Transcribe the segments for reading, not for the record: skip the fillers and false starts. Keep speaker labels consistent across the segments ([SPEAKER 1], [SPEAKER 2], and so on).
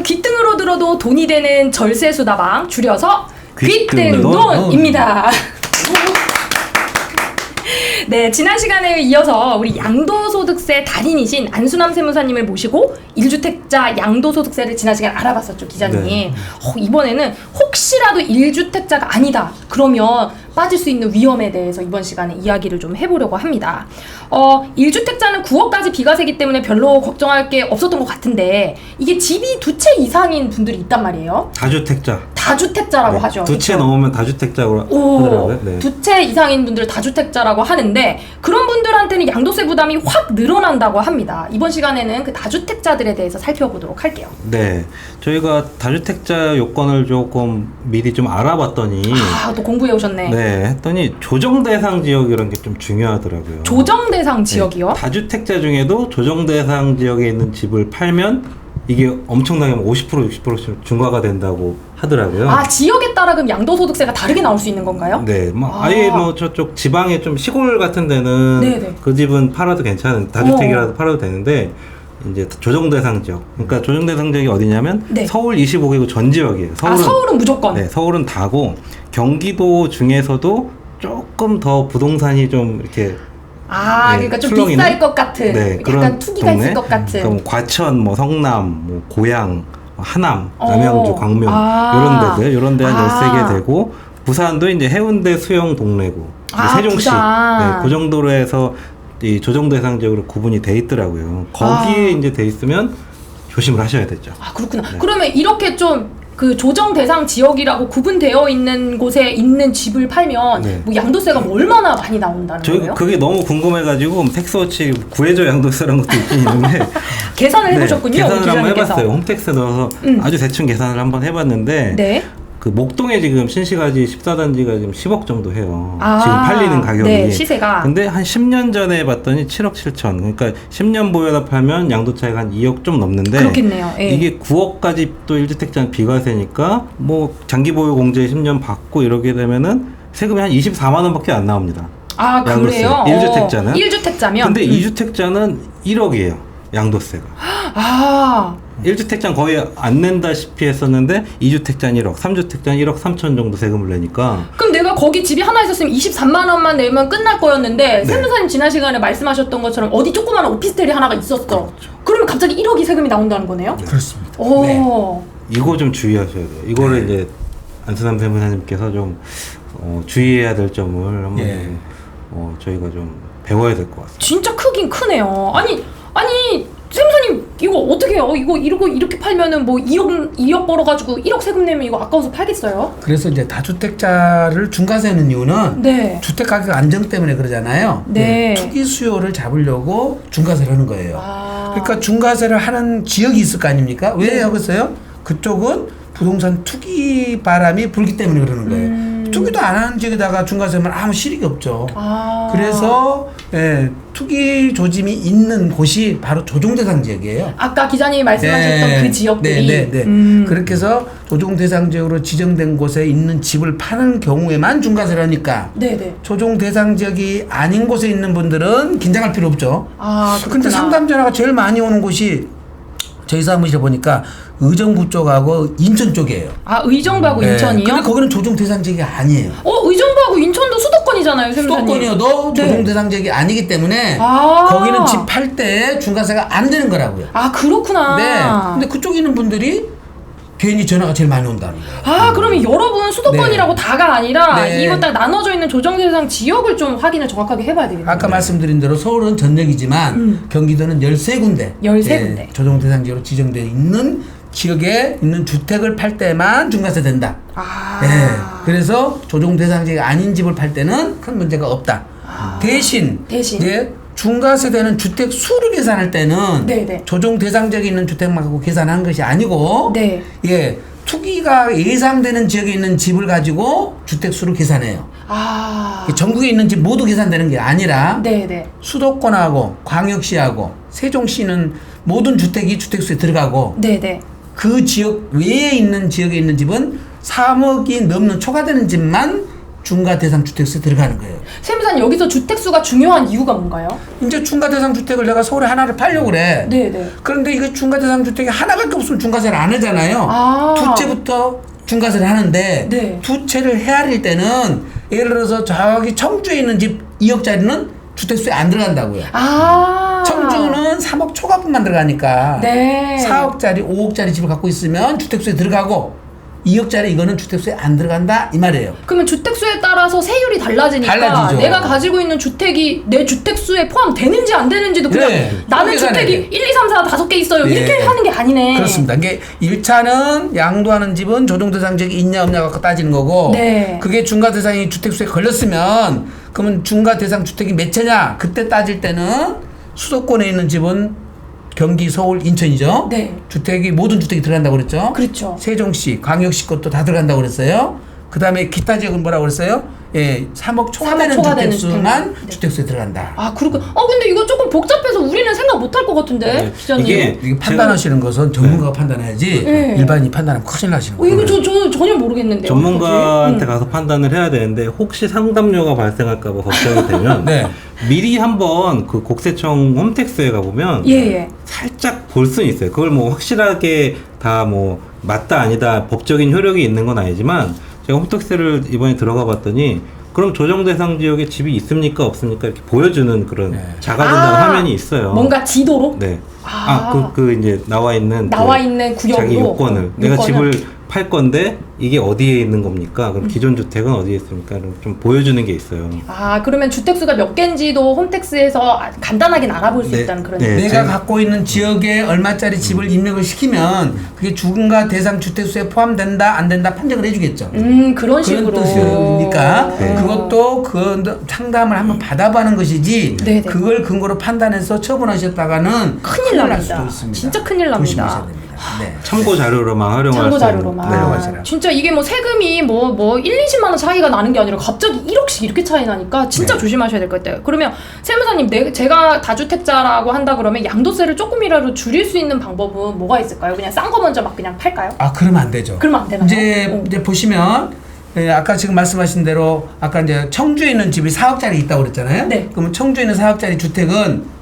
[SPEAKER 1] 오늘은 귀등으로 들어도 돈이 되는 절세수다방, 줄여서
[SPEAKER 2] 귀등돈.
[SPEAKER 1] 귀등돈입니다. 네, 지난 시간에 이어서 우리 양도소득세 달인이신 안수남 세무사님을 모시고 1주택자 양도소득세를 지난 시간에 알아봤었죠, 기자님.
[SPEAKER 2] 네.
[SPEAKER 1] 이번에는 혹시라도 1주택자가 아니다, 그러면 빠질 수 있는 위험에 대해서 이번 시간에 이야기를 좀 해보려고 합니다. 1주택자는 9억까지 비과세기 때문에 별로 걱정할 게 없었던 것 같은데, 이게 집이 2채 이상인 분들이 있단 말이에요. 다주택자라고 하죠.
[SPEAKER 2] 2채 넘으면 다주택자로 하더라고요. 네.
[SPEAKER 1] 2채 이상인 분들 다주택자라고 하는데, 그런 분들한테는 양도세 부담이 확 늘어난다고 합니다. 이번 시간에는 그 다주택자들에 대해서 살펴보도록 할게요.
[SPEAKER 2] 네, 저희가 다주택자 요건을 조금 미리 좀 알아봤더니,
[SPEAKER 1] 또 공부해 오셨네.
[SPEAKER 2] 네, 했더니 조정 대상 지역 이런 게 좀 중요하더라고요.
[SPEAKER 1] 조정 대상 지역이요?
[SPEAKER 2] 네, 다주택자 중에도 조정 대상 지역에 있는 집을 팔면 이게 엄청나게 50% 60% 중과가 된다고 하더라고요.
[SPEAKER 1] 지역에 따라 그럼 양도소득세가 다르게 나올 수 있는 건가요?
[SPEAKER 2] 네, 아예 저쪽 지방에 좀 시골 같은 데는
[SPEAKER 1] 네네.
[SPEAKER 2] 그 집은 팔아도 괜찮은, 다주택이라도 팔아도 되는데, 이제 조정 대상 지역. 그러니까 조정 대상 지역이 어디냐면
[SPEAKER 1] 네.
[SPEAKER 2] 서울 25개구 전 지역이에요.
[SPEAKER 1] 서울은 무조건.
[SPEAKER 2] 네, 서울은 다고, 경기도 중에서도 조금 더 부동산이 좀 이렇게
[SPEAKER 1] 그러니까 좀 비쌀 것 같은, 약간
[SPEAKER 2] 그런
[SPEAKER 1] 투기가
[SPEAKER 2] 동네?
[SPEAKER 1] 있을 것 같은.
[SPEAKER 2] 그럼 과천, 성남, 고양, 하남, 남양주, 광명 이런 데 한 13개 되고, 부산도 이제 해운대, 수영, 동래구, 세종시,
[SPEAKER 1] 부산.
[SPEAKER 2] 그 정도로 해서 이 조정 대상 지역으로 구분이 돼 있더라고요. 거기에 이제 돼 있으면 조심을 하셔야 되죠.
[SPEAKER 1] 그렇구나. 네. 그러면 이렇게 좀 그 조정 대상 지역이라고 구분되어 있는 곳에 있는 집을 팔면 뭐 양도세가 얼마나 많이 나온다는 거예요?
[SPEAKER 2] 그게 너무 궁금해가지고 텍스워치 구해줘 양도세라는 것도 있긴 있는데
[SPEAKER 1] 계산을 해보셨군요.
[SPEAKER 2] 계산을 한번 해봤어요. 홈택스 넣어서 아주 대충 계산을 한번 해봤는데 그 목동에 지금 신시가지 14단지가 지금 10억 정도 해요. 지금 팔리는 가격이.
[SPEAKER 1] 네, 시세가.
[SPEAKER 2] 근데 한 10년 전에 봤더니 7억 7천. 그러니까 10년 보유하다 팔면 양도 차이가 한 2억 좀 넘는데.
[SPEAKER 1] 그렇겠네요.
[SPEAKER 2] 이게 9억까지 또 1주택자는 비과세니까 뭐 장기 보유 공제 10년 받고 이러게 되면은 세금이 한 24만 원밖에 안 나옵니다.
[SPEAKER 1] 그래요?
[SPEAKER 2] 1주택자는.
[SPEAKER 1] 1주택자면.
[SPEAKER 2] 근데 2주택자는 1억이에요. 양도세가. 1주택자는 거의 안 낸다시피 했었는데 2주택자는 1억, 3주택자는 1억 3천 정도 세금을 내니까.
[SPEAKER 1] 그럼 내가 거기 집이 하나 있었으면 23만 원만 내면 끝날 거였는데 세무사님 지난 시간에 말씀하셨던 것처럼 어디 조그마한 오피스텔이 하나가 있었어.
[SPEAKER 2] 그렇죠.
[SPEAKER 1] 그러면 갑자기 1억이 세금이 나온다는 거네요?
[SPEAKER 3] 그렇습니다.
[SPEAKER 2] 이거 좀 주의하셔야 돼요. 이거를 이제 안수남 세무사님께서 좀 주의해야 될 점을 한번 저희가 좀 배워야 될 것 같습니다.
[SPEAKER 1] 진짜 크긴 크네요. 아니 세무사님 이거 어떻게 해요? 이거 이렇게 팔면은 뭐 2억 벌어가지고 1억 세금 내면 이거 아까워서 팔겠어요?
[SPEAKER 3] 그래서 이제 다주택자를 중과세하는 이유는 주택 가격 안정 때문에 그러잖아요. 투기 수요를 잡으려고 중과세를 하는 거예요. 그러니까 중과세를 하는 지역이 있을 거 아닙니까? 왜 하겠어요? 그쪽은 부동산 투기 바람이 불기 때문에 그러는 거예요. 투기도 안 하는 지역에다가 중과세면 아무 실익이 없죠. 그래서 투기 조짐이 있는 곳이 바로 조정대상 지역이에요.
[SPEAKER 1] 아까 기자님이 말씀하셨던 그 지역들이.
[SPEAKER 3] 그렇게 해서 조정대상 지역으로 지정된 곳에 있는 집을 파는 경우에만 중과세를 하니까 조정대상 지역이 아닌 곳에 있는 분들은 긴장할 필요 없죠. 근데 상담 전화가 제일 많이 오는 곳이 저희 사무실에 보니까 의정부 쪽하고 인천 쪽이에요.
[SPEAKER 1] 의정부하고 인천이요?
[SPEAKER 3] 근데 거기는 조정 대상 지역이 아니에요.
[SPEAKER 1] 의정부하고 인천도 수도권이잖아요, 세무사님.
[SPEAKER 3] 수도권이어도 조정 대상 지역이 아니기 때문에 거기는 집 팔 때 중과세가 안 되는 거라고요.
[SPEAKER 1] 그렇구나.
[SPEAKER 3] 근데 그쪽에 있는 분들이 괜히 전화가 제일 많이 온다는 거예요.
[SPEAKER 1] 그러면 여러분 수도권이라고 다가 아니라 이거 딱 나눠져 있는 조정 대상 지역을 좀 확인을 정확하게 해봐야 되겠네요.
[SPEAKER 3] 아까 말씀드린 대로 서울은 전역이지만 경기도는 13군데
[SPEAKER 1] 13군데
[SPEAKER 3] 조정 대상 지역으로 지정되어 있는 지역에 있는 주택을 팔 때만 중과세 된다. 그래서 조정 대상 지역이 아닌 집을 팔 때는 큰 문제가 없다. 대신 중과세 되는 주택 수를 계산할 때는 조정 대상 지역에 있는 주택만 갖고 계산하는 것이 아니고 투기가 예상되는 지역에 있는 집을 가지고 주택 수를 계산해요. 전국에 있는 집 모두 계산되는 게 아니라 수도권하고 광역시하고 세종시는 모든 주택이 주택수에 들어가고 그 지역 외에 있는 지역에 있는 집은 3억이 넘는 초과되는 집만 중과 대상 주택수에 들어가는 거예요.
[SPEAKER 1] 세무사님 여기서 주택수가 중요한 이유가 뭔가요?
[SPEAKER 3] 이제 중과 대상 주택을 내가 서울에 하나를 팔려고 그래.
[SPEAKER 1] 네네.
[SPEAKER 3] 그런데 이거 중과 대상 주택이 하나밖에 없으면 중과세를 안 하잖아요.
[SPEAKER 1] 아.
[SPEAKER 3] 두 채부터 중과세를 하는데
[SPEAKER 1] 네.
[SPEAKER 3] 두 채를 헤아릴 때는 예를 들어서 저기 청주에 있는 집 2억짜리는 주택수에 안 들어간다고요.
[SPEAKER 1] 아.
[SPEAKER 3] 청주는 3억 초과분만 들어가니까
[SPEAKER 1] 네.
[SPEAKER 3] 4억짜리, 5억짜리 집을 갖고 있으면 주택수에 들어가고 2억짜리 이거는 주택수에 안 들어간다 이 말이에요.
[SPEAKER 1] 그러면 주택수에 따라서 세율이 달라지니까
[SPEAKER 3] 달라지죠.
[SPEAKER 1] 내가 가지고 있는 주택이 내 주택수에 포함되는지 안 되는지도 그냥
[SPEAKER 3] 네.
[SPEAKER 1] 나는
[SPEAKER 3] 거기가
[SPEAKER 1] 주택이
[SPEAKER 3] 네.
[SPEAKER 1] 1, 2, 3, 4, 5개 있어요.
[SPEAKER 3] 네.
[SPEAKER 1] 이렇게 하는 게 아니네.
[SPEAKER 3] 그렇습니다. 이게 1차는 양도하는 집은 조정대상 지역이 있냐 없냐 갖고 따지는 거고
[SPEAKER 1] 네.
[SPEAKER 3] 그게 중과대상이 주택수에 걸렸으면 그러면 중과대상 주택이 몇 채냐 그때 따질 때는 수도권에 있는 집은 경기, 서울, 인천이죠.
[SPEAKER 1] 네.
[SPEAKER 3] 주택이 모든 주택이 들어간다고 그랬죠.
[SPEAKER 1] 그렇죠.
[SPEAKER 3] 세종시, 광역시 것도 다 들어간다고 그랬어요. 그다음에 기타 지역은 뭐라고 그랬어요? 예, 3억 초과되는
[SPEAKER 1] 초과되는
[SPEAKER 3] 주택수만
[SPEAKER 1] 주택. 네.
[SPEAKER 3] 주택수에 들어간다.
[SPEAKER 1] 아, 그렇군. 근데 이거 조금 복잡해서 우리는 생각 못 할 것 같은데,
[SPEAKER 2] 네.
[SPEAKER 1] 기자님.
[SPEAKER 3] 이게 판단하시는 것은 전문가가 판단해야지
[SPEAKER 1] 네.
[SPEAKER 3] 일반인이 판단하면 큰일 나시는 거예요.
[SPEAKER 1] 이거 저 전혀 모르겠는데요.
[SPEAKER 2] 전문가한테
[SPEAKER 1] 어떡하지?
[SPEAKER 2] 가서 판단을 해야 되는데 혹시 상담료가 발생할까봐 걱정이 되면
[SPEAKER 3] 네.
[SPEAKER 2] 미리 한번 그 국세청 홈택스에 가보면
[SPEAKER 1] 예.
[SPEAKER 2] 살짝 볼 수는 있어요. 그걸 뭐 확실하게 다 뭐 맞다 아니다 법적인 효력이 있는 건 아니지만 제가 홈택스를 이번에 들어가 봤더니 그럼 조정 대상 지역에 집이 있습니까 없습니까 이렇게 보여주는 그런
[SPEAKER 3] 네.
[SPEAKER 2] 자가진단 화면이 있어요.
[SPEAKER 1] 뭔가 지도로?
[SPEAKER 2] 네.
[SPEAKER 1] 아.
[SPEAKER 2] 그 이제 나와 있는
[SPEAKER 1] 있는 구역으로?
[SPEAKER 2] 자기 요건을 내가
[SPEAKER 1] 요건을?
[SPEAKER 2] 집을 팔 건데 이게 어디에 있는 겁니까? 그럼 기존 주택은 어디에 있습니까? 좀 보여주는 게 있어요.
[SPEAKER 1] 아, 그러면 주택수가 몇 개인지도 홈택스에서 간단하게 알아볼 수
[SPEAKER 2] 네.
[SPEAKER 1] 있다는 그런.
[SPEAKER 2] 네.
[SPEAKER 3] 내가
[SPEAKER 2] 제가-
[SPEAKER 3] 갖고 있는 지역에 얼마짜리 집을 입력을 시키면 그게 중과 대상 주택수에 포함된다 안 된다 판정을 해주겠죠.
[SPEAKER 1] 그런 식으로.
[SPEAKER 3] 그런 뜻이니까
[SPEAKER 2] 네.
[SPEAKER 3] 그것도 그 상담을 한번 받아보는 것이지
[SPEAKER 1] 네네.
[SPEAKER 3] 그걸 근거로 판단해서 처분하셨다가는
[SPEAKER 1] 큰일
[SPEAKER 3] 날
[SPEAKER 1] 납니다.
[SPEAKER 3] 수도 있습니다.
[SPEAKER 1] 진짜 큰일 납니다.
[SPEAKER 3] 조심하셔야 됩니다. 네.
[SPEAKER 2] 참고 자료로만 활용할
[SPEAKER 1] 참고
[SPEAKER 2] 수 있는.
[SPEAKER 1] 자료로만.
[SPEAKER 3] 네, 활용하시라.
[SPEAKER 1] 진짜 이게 뭐 세금이 뭐 1, 20만 원 차이가 나는 게 아니라 갑자기 1억씩 이렇게 차이 나니까 진짜
[SPEAKER 3] 네.
[SPEAKER 1] 조심하셔야 될 것 같아요. 그러면 세무사님, 제가 다주택자라고 한다 그러면 양도세를 조금이라도 줄일 수 있는 방법은 뭐가 있을까요? 그냥 싼 거 먼저 막 그냥 팔까요?
[SPEAKER 3] 아 그러면 안 되죠.
[SPEAKER 1] 그러면 안 되나요?
[SPEAKER 3] 이제 보시면 아까 지금 말씀하신 대로 아까 이제 청주에 있는 집이 4억짜리 있다고 그랬잖아요.
[SPEAKER 1] 네.
[SPEAKER 3] 그러면 청주에 있는 4억짜리 주택은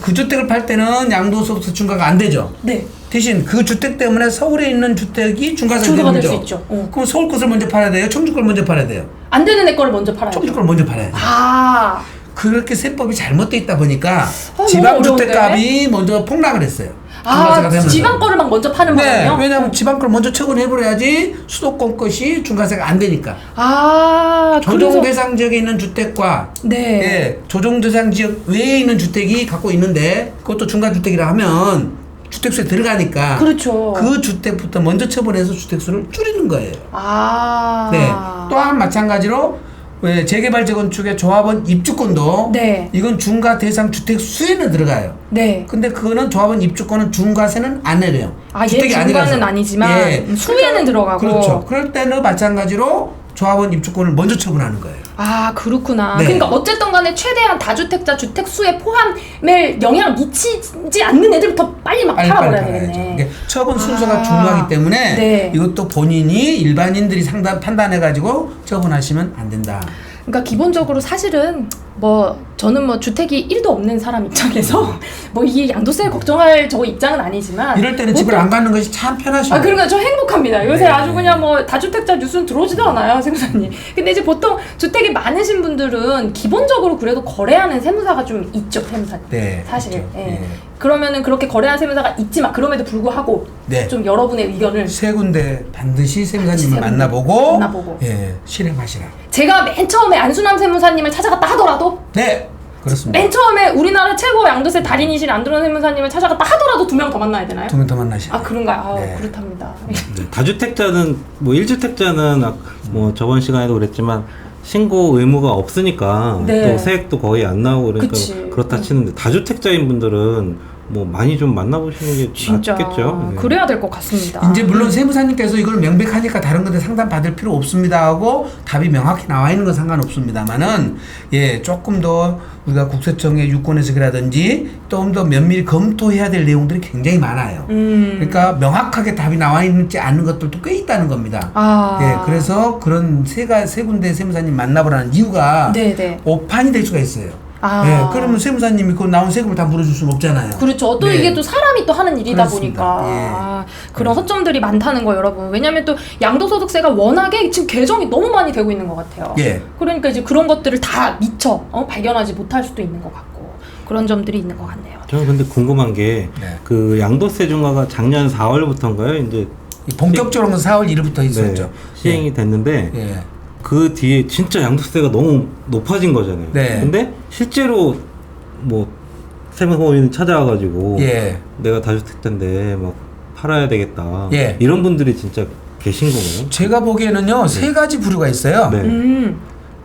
[SPEAKER 3] 그 주택을 팔 때는 양도소득세 중과가 안 되죠.
[SPEAKER 1] 네.
[SPEAKER 3] 대신 그 주택 때문에 서울에 있는 주택이 중과세가
[SPEAKER 1] 중과가 될
[SPEAKER 3] 되죠.
[SPEAKER 1] 수 있죠.
[SPEAKER 3] 그럼 서울 것을 먼저 팔아야 돼요. 청주 걸 먼저 팔아야 돼요.
[SPEAKER 1] 안 되는 애 거를 먼저 팔아야죠.
[SPEAKER 3] 청주 걸 먼저 팔아야 돼요.
[SPEAKER 1] 아.
[SPEAKER 3] 그렇게 세법이 잘못돼 있다 보니까
[SPEAKER 1] 너무
[SPEAKER 3] 지방
[SPEAKER 1] 어려운데?
[SPEAKER 3] 주택값이 먼저 폭락을 했어요.
[SPEAKER 1] 아,
[SPEAKER 3] 중과세가 되면서.
[SPEAKER 1] 지방 거를 막 먼저 파는
[SPEAKER 3] 네,
[SPEAKER 1] 거군요?
[SPEAKER 3] 왜냐하면 지방 걸 먼저 처분해버려야지 수도권 것이 중과세가 안 되니까.
[SPEAKER 1] 아,
[SPEAKER 3] 조정
[SPEAKER 1] 그래서
[SPEAKER 3] 대상 지역에 있는 주택과
[SPEAKER 1] 네.
[SPEAKER 3] 예, 조정 대상 지역 외에 있는 주택이 갖고 있는데 그것도 중과주택이라 하면 주택수에 들어가니까
[SPEAKER 1] 그렇죠.
[SPEAKER 3] 그 주택부터 먼저 처분해서 주택수를 줄이는 거예요.
[SPEAKER 1] 아.
[SPEAKER 3] 네. 또한 마찬가지로 재개발 재건축의 조합원 입주권도
[SPEAKER 1] 네.
[SPEAKER 3] 이건 중과 대상 주택 수에는 들어가요.
[SPEAKER 1] 네.
[SPEAKER 3] 근데 그거는 조합원 입주권은 중과세는 안 내려요.
[SPEAKER 1] 아, 얘
[SPEAKER 3] 주택이
[SPEAKER 1] 중과는
[SPEAKER 3] 아니라서.
[SPEAKER 1] 아니지만 수에는 들어가고.
[SPEAKER 3] 그렇죠. 그럴 때는 마찬가지로 조합원 입주권을 먼저 처분하는 거예요.
[SPEAKER 1] 아, 그렇구나.
[SPEAKER 3] 네.
[SPEAKER 1] 그러니까 어쨌든 간에 최대한 다주택자 주택 수에 포함을 영향을 미치지 않는 애들부터 빨리 막 팔아버려야
[SPEAKER 3] 팔아야죠.
[SPEAKER 1] 되겠네.
[SPEAKER 3] 이게 처분 순서가
[SPEAKER 1] 아.
[SPEAKER 3] 중요하기 때문에
[SPEAKER 1] 네.
[SPEAKER 3] 이것도 본인이 일반인들이 판단해가지고 처분하시면 안 된다.
[SPEAKER 1] 그러니까 기본적으로 사실은 저는 주택이 1도 없는 사람 입장에서 이 양도세 걱정할 저 입장은 아니지만
[SPEAKER 3] 이럴 때는
[SPEAKER 1] 보통-
[SPEAKER 3] 집을 안 가는 것이 참 편하시죠.
[SPEAKER 1] 그러니까 저 행복합니다. 요새
[SPEAKER 3] 네.
[SPEAKER 1] 아주 그냥 다주택자 뉴스는 들어오지도 않아요, 세무사님. 근데 이제 보통 주택이 많으신 분들은 기본적으로 그래도 거래하는 세무사가 좀 있죠, 세무사님.
[SPEAKER 3] 네,
[SPEAKER 1] 사실.
[SPEAKER 3] 있죠.
[SPEAKER 1] 예.
[SPEAKER 3] 예.
[SPEAKER 1] 그러면은 그렇게 거래하는 세무사가 있지만 그럼에도 불구하고
[SPEAKER 3] 네.
[SPEAKER 1] 좀 여러분의 의견을
[SPEAKER 3] 세 군데 반드시 세무사님을
[SPEAKER 1] 세 군데
[SPEAKER 3] 만나보고
[SPEAKER 1] 만나보고.
[SPEAKER 3] 실행하시라.
[SPEAKER 1] 제가 맨 처음에 안수남 세무사님을 찾아갔다 하더라도
[SPEAKER 3] 네, 그렇습니다.
[SPEAKER 1] 맨 처음에 우리나라 최고 양도세 달인이신 안드론 세무사님을 찾아갔다 하더라도 2명 더 만나야 되나요?
[SPEAKER 3] 두 분 더 만나시라.
[SPEAKER 1] 아, 그런가요? 아,
[SPEAKER 3] 네.
[SPEAKER 1] 그렇답니다.
[SPEAKER 2] 네, 다주택자는 1주택자는 저번 시간에도 그랬지만 신고 의무가 없으니까
[SPEAKER 1] 네.
[SPEAKER 2] 또 세액도 거의 안 나오고 그러니까
[SPEAKER 1] 그치.
[SPEAKER 2] 그렇다 치는데 다주택자인 분들은 뭐 많이 좀 만나보시는 게
[SPEAKER 1] 진짜
[SPEAKER 2] 낫겠죠. 네.
[SPEAKER 1] 그래야 될 것 같습니다.
[SPEAKER 3] 이제 물론 세무사님께서 이걸 명백하니까 다른 건데 상담 받을 필요 없습니다 하고 답이 명확히 나와 있는 건 상관없습니다만은 예 조금 더 우리가 국세청의 유권 해석이라든지 좀 더 면밀히 검토해야 될 내용들이 굉장히 많아요. 그러니까 명확하게 답이 나와 있지 않는 것들도 꽤 있다는 겁니다. 예, 그래서 그런 세 군데 세무사님 만나보라는 이유가
[SPEAKER 1] 네네.
[SPEAKER 3] 오판이 될 수가 있어요.
[SPEAKER 1] 아.
[SPEAKER 3] 네, 그러면 세무사님이 그 나온 세금을 다 물어줄 수는 없잖아요.
[SPEAKER 1] 그렇죠. 또
[SPEAKER 3] 네.
[SPEAKER 1] 이게 또 사람이 또 하는 일이다
[SPEAKER 3] 그렇습니다.
[SPEAKER 1] 보니까
[SPEAKER 3] 예.
[SPEAKER 1] 그런 허점들이 많다는 거 여러분. 왜냐하면 또 양도소득세가 워낙에 지금 개정이 너무 많이 되고 있는 것 같아요.
[SPEAKER 3] 예.
[SPEAKER 1] 그러니까 이제 그런 것들을 다 미처 발견하지 못할 수도 있는 것 같고 그런 점들이 있는 것 같네요.
[SPEAKER 2] 저는 근데 궁금한 게 그
[SPEAKER 3] 네.
[SPEAKER 2] 양도세 중과가 작년 4월부터인가요? 이제
[SPEAKER 3] 본격적으로 4월 1일부터 있었죠.
[SPEAKER 2] 네, 시행이 됐는데
[SPEAKER 3] 예.
[SPEAKER 2] 그 뒤에 진짜 양도세가 너무 높아진 거잖아요.
[SPEAKER 3] 네.
[SPEAKER 2] 근데 실제로 뭐 세무법인 찾아와가지고
[SPEAKER 3] 예.
[SPEAKER 2] 내가 다주택자인데 막 팔아야 되겠다.
[SPEAKER 3] 예.
[SPEAKER 2] 이런 분들이 진짜 계신 거예요?
[SPEAKER 3] 제가 보기에는요 세 가지 부류가 있어요.
[SPEAKER 2] 네.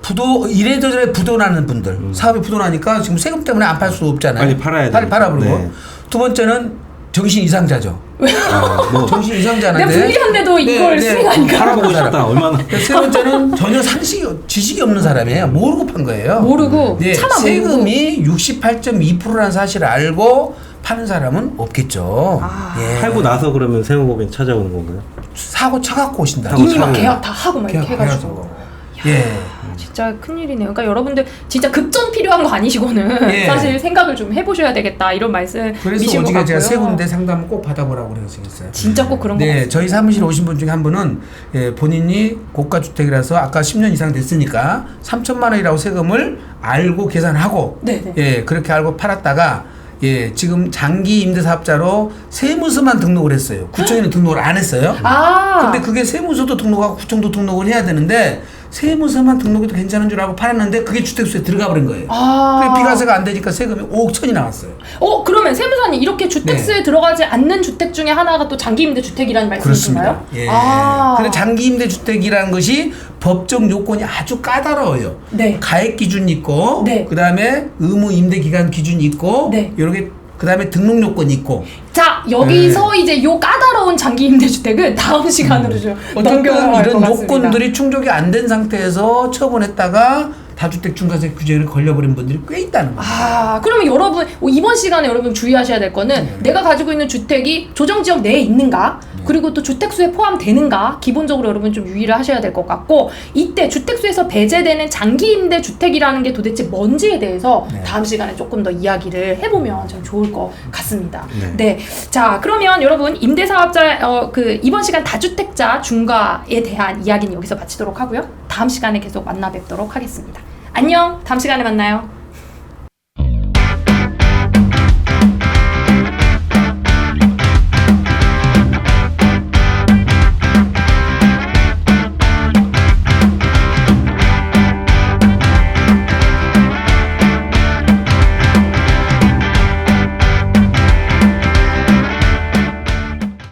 [SPEAKER 3] 부도 이래저래 부도나는 분들 사업이 부도나니까 지금 세금 때문에 안 팔 수 없잖아요.
[SPEAKER 2] 빨리 팔아야 돼.
[SPEAKER 3] 빨리 팔아버리고.
[SPEAKER 2] 네.
[SPEAKER 3] 두 번째는 정신 이상자죠.
[SPEAKER 2] 뭐
[SPEAKER 3] 정신 이상자인데.
[SPEAKER 1] 내가 불리한데도 이걸 수행하니까.
[SPEAKER 2] 팔아보고 싶다. 얼마나
[SPEAKER 3] 세 번째는 전혀 지식이 없는 사람이에요. 모르고 판 거예요.
[SPEAKER 1] 모르고
[SPEAKER 3] 네,
[SPEAKER 1] 차마 모르고.
[SPEAKER 3] 세금이 68.2%라는 사실을 알고 파는 사람은 없겠죠. 예.
[SPEAKER 2] 팔고 나서 그러면 세무법인 찾아오는 건가요?
[SPEAKER 3] 사고 쳐갖고 오신다.
[SPEAKER 2] 사고
[SPEAKER 1] 이미 막
[SPEAKER 2] 차고.
[SPEAKER 1] 계약 다 하고 막 이렇게 해가지고.
[SPEAKER 3] 계약해가지고. 예.
[SPEAKER 1] 진짜 큰일이네요. 그러니까 여러분들 진짜 급전 필요한 거 아니시고는
[SPEAKER 3] 예.
[SPEAKER 1] 사실 생각을 좀 해보셔야 되겠다 이런 말씀이신
[SPEAKER 3] 그래서
[SPEAKER 1] 것
[SPEAKER 3] 어저께
[SPEAKER 1] 같고요.
[SPEAKER 3] 제가 세 군데 상담을 꼭 받아보라고 그랬어요.
[SPEAKER 1] 진짜 꼭 그런 거
[SPEAKER 3] 네,
[SPEAKER 1] 같습니다.
[SPEAKER 3] 저희 사무실에 오신 분 중에 한 분은 예, 본인이 고가 주택이라서 아까 10년 이상 됐으니까 3천만 원이라고 세금을 알고 계산하고
[SPEAKER 1] 네네.
[SPEAKER 3] 예, 그렇게 알고 팔았다가 예, 지금 장기 임대 사업자로 세무서만 등록을 했어요. 구청에는 등록을 안 했어요. 근데 그게 세무서도 등록하고 구청도 등록을 해야 되는데 세무서만 등록해도 괜찮은 줄 알고 팔았는데 그게 주택수에 들어가 버린 거예요. 그게 비과세가 안 되니까 세금이 5억 천이 나왔어요.
[SPEAKER 1] 그러면 세무사님 이렇게 주택수에
[SPEAKER 3] 네.
[SPEAKER 1] 들어가지 않는 주택 중에 하나가 또 장기임대 주택이라는 말씀이신가요?
[SPEAKER 3] 그렇습니다. 예. 근데 장기임대주택이라는 것이 법적 요건이 아주 까다로워요.
[SPEAKER 1] 네.
[SPEAKER 3] 가액 기준이 있고,
[SPEAKER 1] 네.
[SPEAKER 3] 그 다음에 의무 임대 기간 기준이 있고,
[SPEAKER 1] 네.
[SPEAKER 3] 요렇게 그 다음에 등록 요건이 있고.
[SPEAKER 1] 자 여기서 이제 요 까다로운 장기임대 주택은 다음 시간으로 좀
[SPEAKER 3] 어쨌든
[SPEAKER 1] 넘겨갈 것
[SPEAKER 3] 이런
[SPEAKER 1] 같습니다.
[SPEAKER 3] 요건들이 충족이 안 된 상태에서 처분했다가 다주택 중과세 규제를 걸려버린 분들이 꽤 있다는 거예요.
[SPEAKER 1] 그러면 여러분 이번 시간에 여러분 주의하셔야 될 거는 내가 가지고 있는 주택이 조정지역 내에 있는가 그리고 또 주택수에 포함되는가 기본적으로 여러분 좀 유의를 하셔야 될 것 같고 이때 주택수에서 배제되는 장기임대 주택이라는 게 도대체 뭔지에 대해서 다음 시간에 조금 더 이야기를 해보면 참 좋을 것 같습니다. 네. 자 그러면 여러분 임대사업자 이번 시간 다주택자 중과에 대한 이야기는 여기서 마치도록 하고요. 다음 시간에 계속 만나 뵙도록 하겠습니다. 안녕. 다음 시간에 만나요.